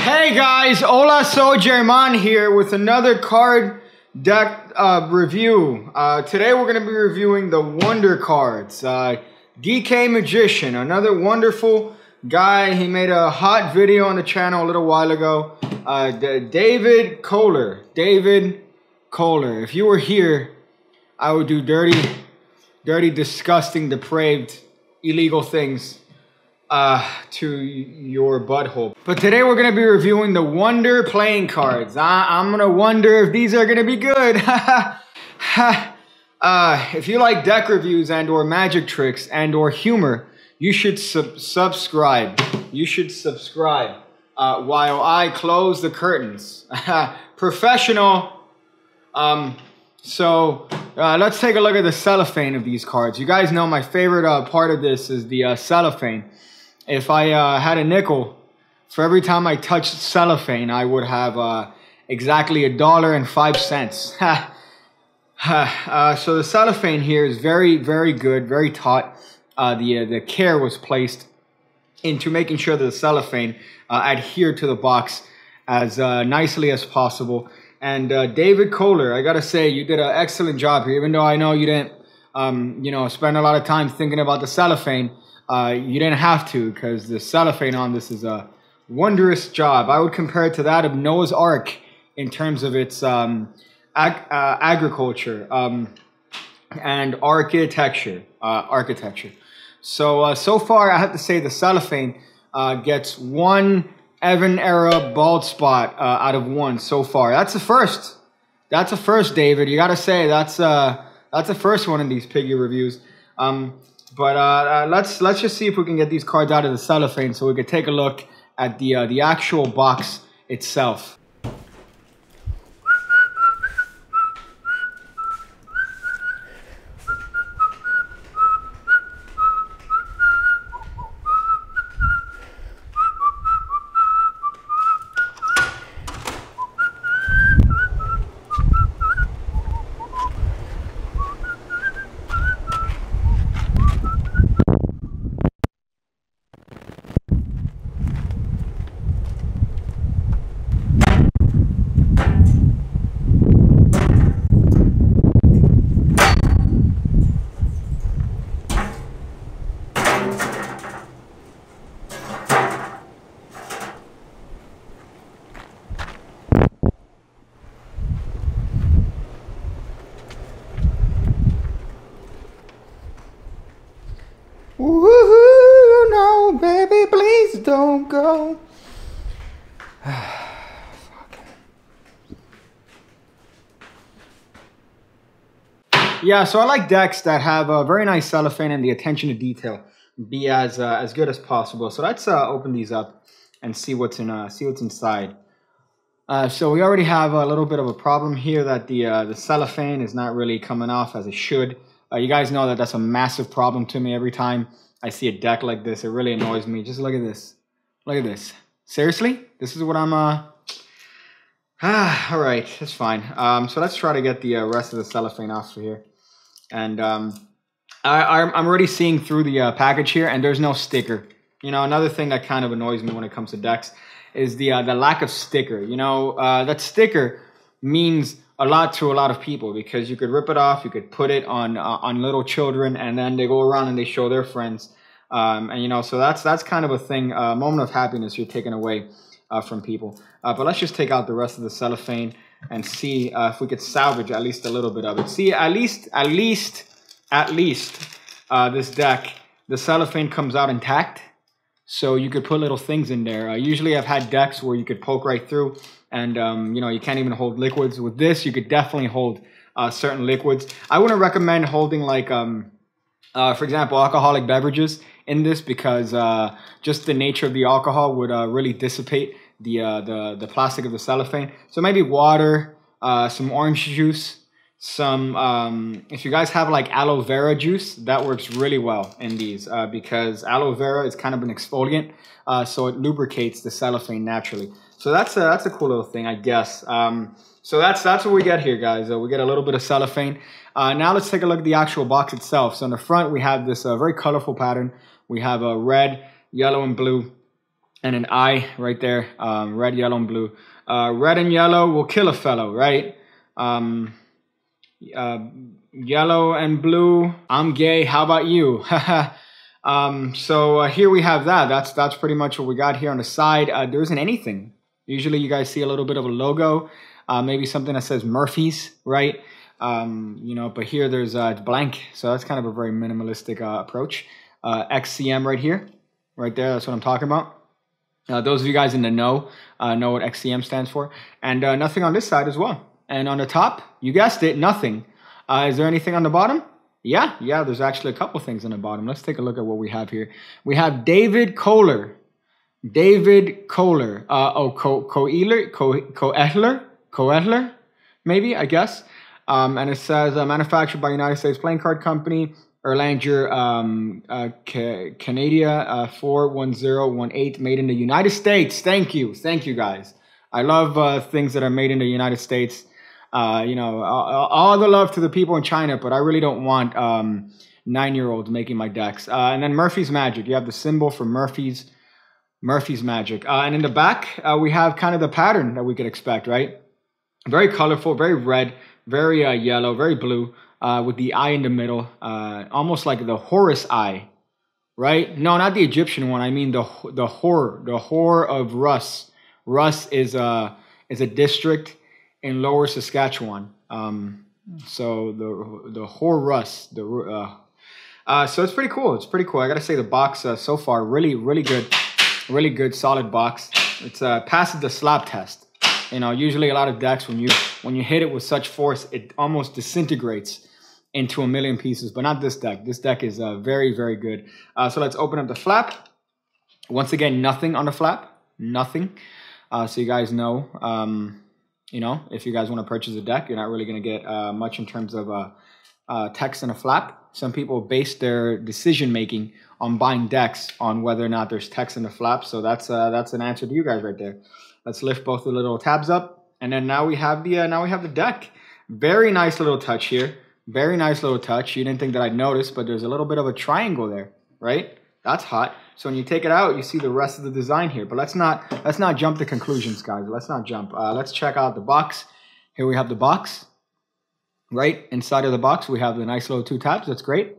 Hey guys, hola, soy German here with another card deck review. Today we're going to be reviewing the Wonder cards. DK Magician, another wonderful guy. He made a hot video on the channel a little while ago. David Kohler. If you were here, I would do dirty, disgusting, depraved, illegal things to your butthole. But today we're gonna be reviewing the Wonder playing cards. I'm gonna wonder if these are gonna be good. If you like deck reviews and or magic tricks and or humor, you should subscribe. You should subscribe while I close the curtains. Professional. Let's take a look at the cellophane of these cards. You guys know my favorite part of this is the cellophane. If I had a nickel for every time I touched cellophane, I would have exactly $1.05. So the cellophane here is very, very good, very taut. The care was placed into making sure that the cellophane adhered to the box as nicely as possible. And David Kohler, I gotta say, you did an excellent job here. Even though I know you didn't, spend a lot of time thinking about the cellophane, you didn't have to, because the cellophane on this is a wondrous job. I would compare it to that of Noah's Ark in terms of its agriculture and architecture. So far, I have to say the cellophane gets one Evan era bald spot out of one so far. That's a first. That's a first, David. You gotta say that's a first one in these piggy reviews. Let's just see if we can get these cards out of the cellophane so we can take a look at the actual box itself. Woohoo! No, baby, please don't go. Yeah, so I like decks that have a very nice cellophane and the attention to detail be as good as possible. So let's open these up and see what's inside. So we already have a little bit of a problem here that the cellophane is not really coming off as it should. You guys know that that's a massive problem to me every time I see a deck like this. It really annoys me. Just look at this. Look at this. Seriously? This is what I'm... all right. That's fine. So let's try to get the rest of the cellophane off of here. And I'm already seeing through the package here, and there's no sticker. You know, another thing that kind of annoys me when it comes to decks is the lack of sticker. You know, that sticker means a lot to a lot of people because you could rip it off, you could put it on little children, and then they go around and they show their friends, and you know, so that's kind of a thing, a moment of happiness you're taking away from people. But let's just take out the rest of the cellophane and see if we could salvage at least a little bit of it. See, at least this deck, the cellophane comes out intact, so you could put little things in there. Usually I've had decks where you could poke right through, and you know, you can't even hold liquids. With this, you could definitely hold certain liquids. I wouldn't recommend holding, like, for example, alcoholic beverages in this, because just the nature of the alcohol would really dissipate the plastic of the cellophane. So maybe water, some orange juice, some if you guys have like aloe vera juice, that works really well in these because aloe vera is kind of an exfoliant, so it lubricates the cellophane naturally. So that's a cool little thing, I guess. So that's what we get here, guys. We get a little bit of cellophane. Now let's take a look at the actual box itself. So in the front, we have this very colorful pattern. We have a red, yellow, and blue and an I right there. Red, yellow, and blue. Red and yellow will kill a fellow, right? Yellow and blue, I'm gay, how about you? So here we have that. That's pretty much what we got here on the side. There isn't anything. Usually you guys see a little bit of a logo, maybe something that says Murphy's, right? You know, but here there's it's blank. So that's kind of a very minimalistic approach. XCM right here, right there. That's what I'm talking about. Those of you guys in the know what XCM stands for. And nothing on this side as well. And on the top, you guessed it, nothing. Is there anything on the bottom? Yeah, there's actually a couple things on the bottom. Let's take a look at what we have here. We have David Kohler. Coedler, maybe, I guess. And it says manufactured by United States Playing Card Company, Erlanger, Canada 41018, made in the United States. Thank you guys. I love things that are made in the United States. You know, all the love to the people in China, but I really don't want 9-year-olds making my decks. And then Murphy's Magic. You have the symbol for Murphy's Magic. And in the back, we have kind of the pattern that we could expect, right? Very colorful, very red, very yellow, very blue, with the eye in the middle, almost like the Horus eye, right? No, not the Egyptian one. I mean the Whore of Russ. Russ is a district in Lower Saskatchewan. So the Whore Russ. So it's pretty cool. It's pretty cool. I gotta say the box so far really good, solid box. It's passes the slap test. You know, usually a lot of decks when you hit it with such force, it almost disintegrates into a million pieces. But not this deck. This deck is very good. So let's open up the flap. Once again, nothing on the flap. Nothing. So you guys know, you know, if you guys want to purchase a deck, you're not really going to get much in terms of text in a flap. Some people base their decision making on buying decks on whether or not there's text in the flap. So that's an answer to you guys right there. Let's lift both the little tabs up, and then now we have the deck. Very nice little touch here. Very nice little touch. You didn't think that I'd notice, but there's a little bit of a triangle there, right? That's hot. So when you take it out, you see the rest of the design here. But let's not jump to conclusions, guys. Let's not jump. Let's check out the box. Here we have the box. Right inside of the box, we have the nice little 2 tabs. That's great.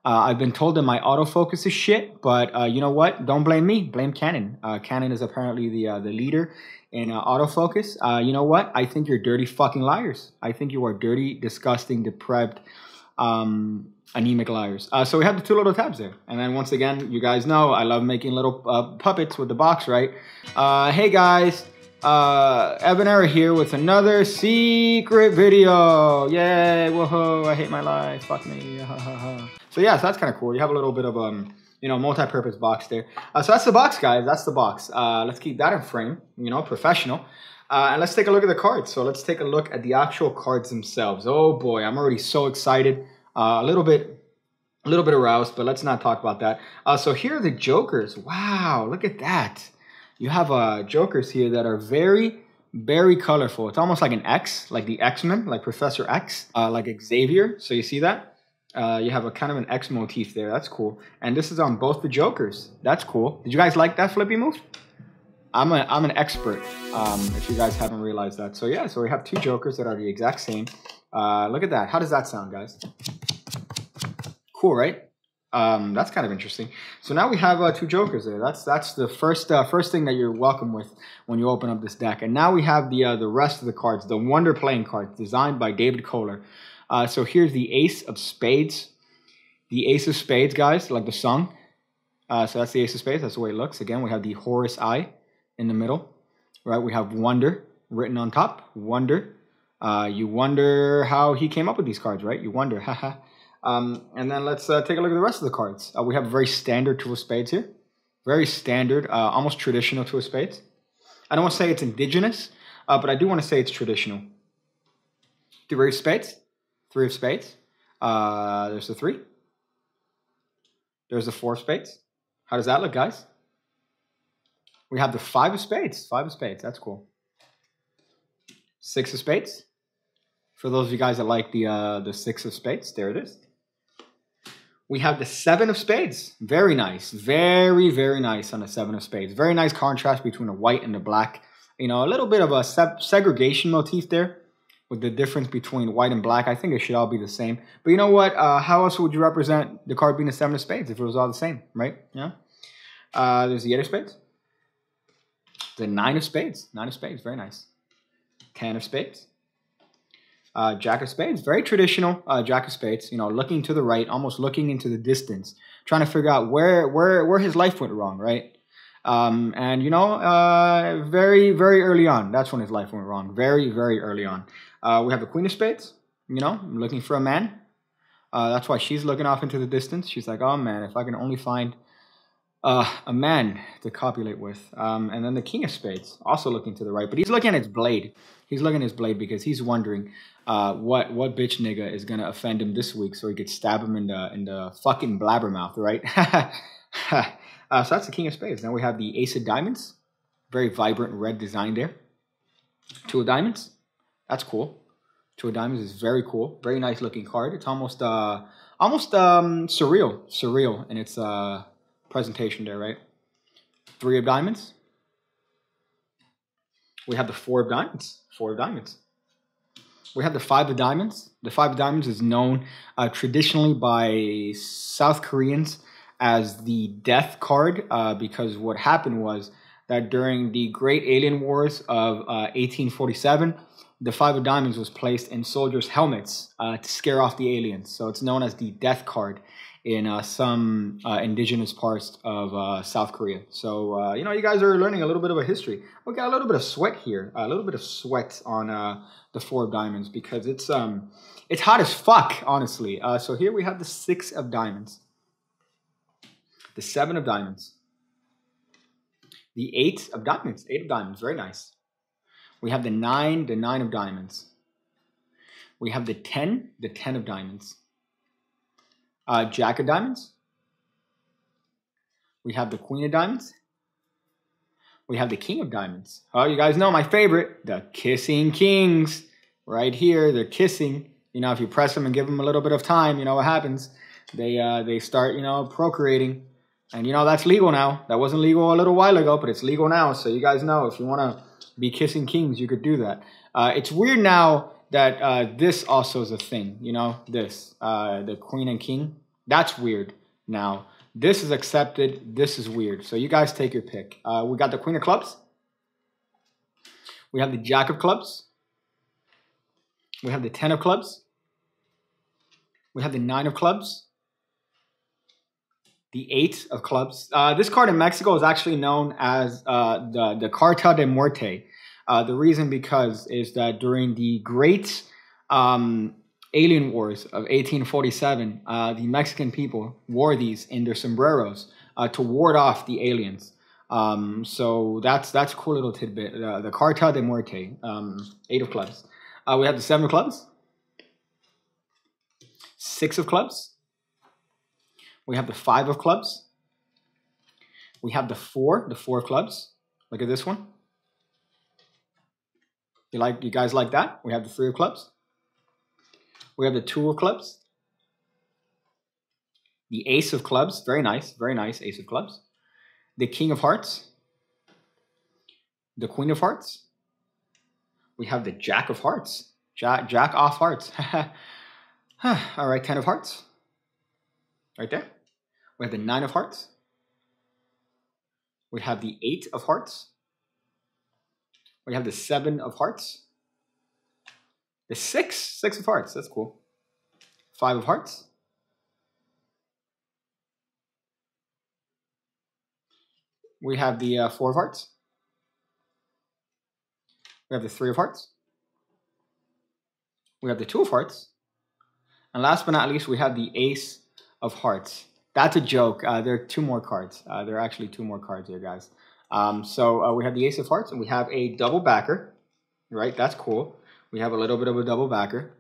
I've been told that my autofocus is shit, but you know what? Don't blame me. Blame Canon. Canon is apparently the leader in autofocus. You know what? I think you're dirty fucking liars. I think you are dirty, disgusting, depraved, anemic liars. So we have the 2 little tabs there. And then once again, you guys know I love making little puppets with the box, right? Hey guys, Evan Era here with another secret video. Yay, woohoo, I hate my life, fuck me. So yeah, so that's kind of cool. You have a little bit of you know, multi-purpose box there. So that's the box, guys. That's the box. Let's keep that in frame, you know, professional. And let's take a look at the cards. So let's take a look at the actual cards themselves. Oh boy, I'm already so excited. A little bit aroused, but let's not talk about that. So here are the Jokers. Wow, look at that. You have Jokers here that are very colorful. It's almost like an X, like the X-Men, like Professor X, like Xavier. So you see that? You have a kind of an X motif there. That's cool. And this is on both the Jokers. That's cool. Did you guys like that flippy move? I'm an expert, if you guys haven't realized that. So yeah, so we have 2 Jokers that are the exact same. Look at that. How does that sound, guys? Cool, right? That's kind of interesting. So now we have 2 Jokers there. That's the first thing that you're welcome with when you open up this deck. And now we have the rest of the cards, the Wonder playing cards designed by David Kohler. So here's the Ace of Spades. The Ace of Spades, guys, like the song. So that's the Ace of Spades. That's the way it looks. Again, we have the Horus eye in the middle, right? We have Wonder written on top. Wonder. You wonder how he came up with these cards, right? You wonder, haha. And then let's take a look at the rest of the cards. We have a very standard 2 of Spades here. Very standard, almost traditional 2 of Spades. I don't want to say it's indigenous, but I do want to say it's traditional. 3 of Spades. 3 of Spades. There's the 3. There's the 4 of Spades. How does that look, guys? We have the 5 of Spades. 5 of Spades. That's cool. 6 of Spades. For those of you guys that like the 6 of Spades, there it is. We have the 7 of spades. Very nice. Very, very nice on the 7 of spades. Very nice contrast between the white and the black. You know, a little bit of a segregation motif there with the difference between white and black. I think it should all be the same. But you know what? How else would you represent the card being the 7 of spades if it was all the same, right? Yeah. There's the 8 of spades. The 9 of spades. 9 of spades. Very nice. 10 of spades. Jack of spades, very traditional Jack of spades, you know, looking to the right, almost looking into the distance, trying to figure out where his life went wrong, right? And, you know, very, very early on, that's when his life went wrong, very, very early on. We have the Queen of spades, you know, looking for a man. That's why she's looking off into the distance. She's like, oh, man, if I can only find a man to copulate with. And then the King of spades, also looking to the right, but he's looking at his blade. He's looking at his blade because he's wondering what bitch nigga is gonna offend him this week, so he could stab him in the fucking blabbermouth, right? So that's the King of spades. Now we have the Ace of diamonds, very vibrant red design there. 2 of diamonds, that's cool. 2 of diamonds is very cool, very nice looking card. It's almost surreal in its presentation there, right? 3 of diamonds. We have the 4 of diamonds. 4 of diamonds. We have the 5 of diamonds. The 5 of diamonds is known traditionally by South Koreans as the death card because what happened was that during the Great Alien Wars of 1847, the 5 of diamonds was placed in soldiers' helmets to scare off the aliens. So it's known as the death card in some indigenous parts of South Korea. So, you know, you guys are learning a little bit of a history. We got a little bit of sweat here, a little bit of sweat on the 4 of diamonds because it's hot as fuck, honestly. So here we have the 6 of diamonds, the 7 of diamonds, the 8 of diamonds, 8 of diamonds, very nice. We have the 9 of diamonds. We have the 10 of diamonds. Jack of diamonds. We have the Queen of diamonds. We have the King of diamonds. Oh, you guys know my favorite, the kissing kings. Right here, they're kissing. You know, if you press them and give them a little bit of time, you know what happens. They start, you know, procreating. And, you know, that's legal now. That wasn't legal a little while ago, but it's legal now. So you guys know if you want to be kissing kings, you could do that. It's weird now that this also is a thing, you know, this, the Queen and King. That's weird now. This is accepted. This is weird. So you guys take your pick. We got the Queen of clubs. We have the Jack of clubs. We have the 10 of clubs. We have the 9 of clubs. The 8 of clubs. This card in Mexico is actually known as the Carta de Muerte. The reason because is that during the Great Alien Wars of 1847, the Mexican people wore these in their sombreros to ward off the aliens. So that's a cool little tidbit. The Carta de Muerte, 8 of clubs. We have the 7 of clubs, 6 of clubs. We have the 5 of clubs. We have the 4 of clubs. Look at this one. You guys like that? We have the 3 of clubs. We have the 2 of clubs. The Ace of clubs. Very nice Ace of clubs. The King of hearts. The Queen of hearts. We have the Jack of hearts. Jack off hearts. All right, 10 of hearts. Right there. We have the 9 of hearts. We have the 8 of hearts. We have the 7 of hearts. The 6 of hearts. That's cool. 5 of hearts. We have the 4 of hearts. We have the 3 of hearts. We have the 2 of hearts. And last but not least, we have the Ace of hearts. That's a joke. There are 2 more cards. There are actually 2 more cards here, guys. So we have the Ace of hearts, and we have a double backer. Right? That's cool. We have a little bit of a double backer.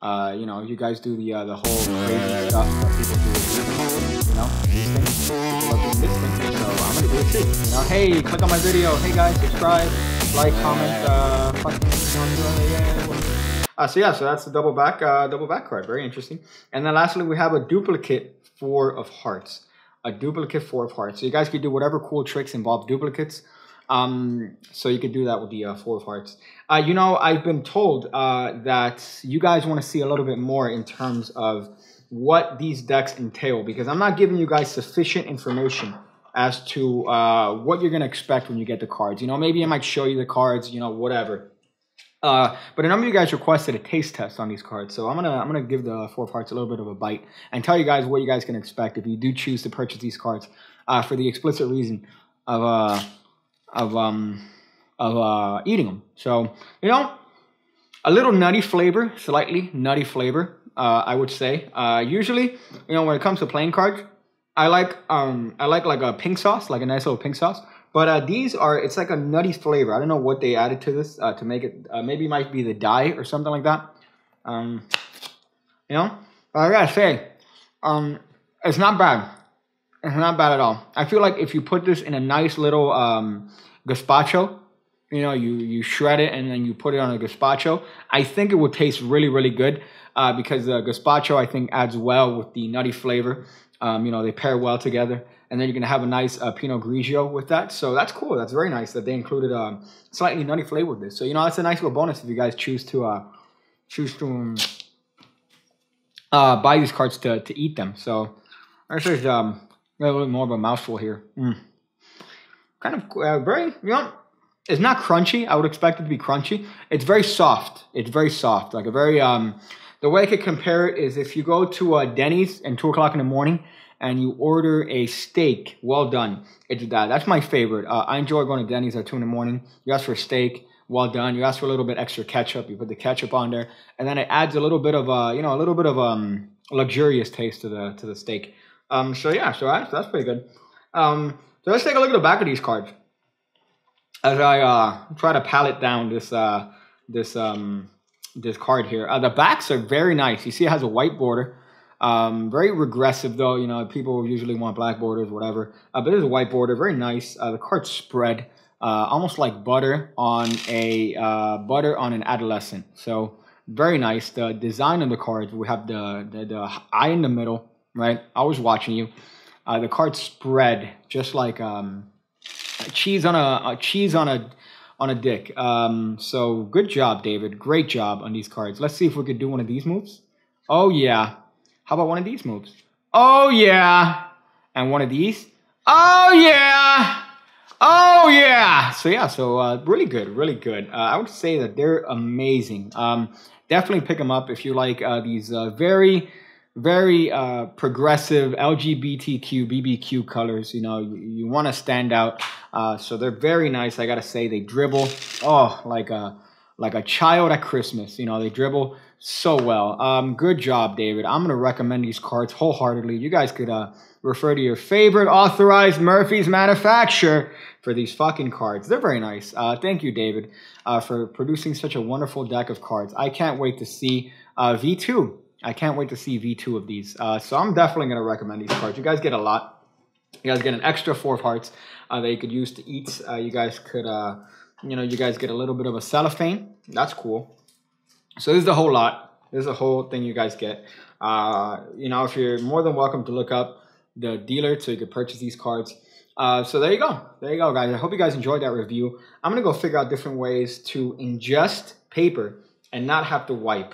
You know, you guys do the whole crazy stuff that people do with, you know, these things. People love doing this thing, so I'm gonna do it too. You know, hey, click on my video. Hey guys, subscribe, like, comment, so yeah, so that's the double back card. Very interesting. And then lastly, we have a duplicate 4 of hearts. A duplicate 4 of hearts. So you guys could do whatever cool tricks involve duplicates. So you could do that with the 4 of hearts. You know, I've been told that you guys want to see a little bit more in terms of what these decks entail, because I'm not giving you guys sufficient information as to what you're going to expect when you get the cards. You know, maybe I might show you the cards, you know, whatever. But a number of you guys requested a taste test on these cards, so I'm gonna give the 4 of hearts a little bit of a bite and tell you guys what you guys can expect if you do choose to purchase these cards for the explicit reason of eating them. So, you know, a little nutty flavor, slightly nutty flavor, I would say. Usually, you know, when it comes to playing cards, I like a pink sauce, like a nice little pink sauce. But these are, it's like a nutty flavor. I don't know what they added to this to make it, maybe it might be the dye or something like that. You know, but I gotta say, it's not bad. It's not bad at all. I feel like if you put this in a nice little gazpacho, you know, you shred it and then you put it on a gazpacho, I think it would taste really, really good because the gazpacho, I think, adds well with the nutty flavor. You know, they pair well together. And then you're going to have a nice Pinot Grigio with that. So that's cool. That's very nice that they included a slightly nutty flavor with this. So, you know, that's a nice little bonus if you guys choose to buy these cards to eat them. So this is a little bit more of a mouthful here. Kind of very, you know, it's not crunchy. I would expect it to be crunchy. It's very soft. It's very soft. Like a very, the way I could compare it is if you go to Denny's at 2 o'clock in the morning and you order a steak, well done. It's that. That's my favorite. I enjoy going to Denny's at 2 in the morning. You ask for a steak, well done. You ask for a little bit extra ketchup. You put the ketchup on there, and then it adds a little bit of you know, a little bit of luxurious taste to the steak. So yeah, so that's pretty good. So let's take a look at the back of these cards as I try to palette down this this card here. The backs are very nice. You see, it has a white border. Very regressive though, you know, people usually want black borders, whatever. But there's a white border, very nice. The card's spread, almost like butter on an adolescent. So very nice. The design of the cards, we have the eye in the middle, right? I was watching you. The card's spread just like cheese on a dick. So good job, David. Great job on these cards. Let's see if we could do one of these moves. Oh yeah. How about one of these moves? Oh, yeah. And one of these? Oh, yeah. Oh, yeah. So, yeah. So, really good. Really good. I would say that they're amazing. Definitely pick them up if you like these very, very progressive LGBTQ, BBQ colors. You know, you want to stand out. So, they're very nice. I got to say, they dribble. Oh, like a child at Christmas. You know, they dribble so well. Good job, David. I'm going to recommend these cards wholeheartedly. You guys could refer to your favorite authorized Murphy's manufacturer for these fucking cards. They're very nice. Thank you, David, for producing such a wonderful deck of cards. I can't wait to see V2. I can't wait to see V2 of these. So I'm definitely going to recommend these cards. You guys get a lot. You guys get an extra 4 of hearts that you could use to eat. You guys could, you know, you guys get a little bit of a cellophane. That's cool. So this is the whole lot. This is the whole thing you guys get. You know, if you're more than welcome to look up the dealer so you can purchase these cards. So there you go. There you go, guys. I hope you guys enjoyed that review. I'm going to go figure out different ways to ingest paper and not have to wipe.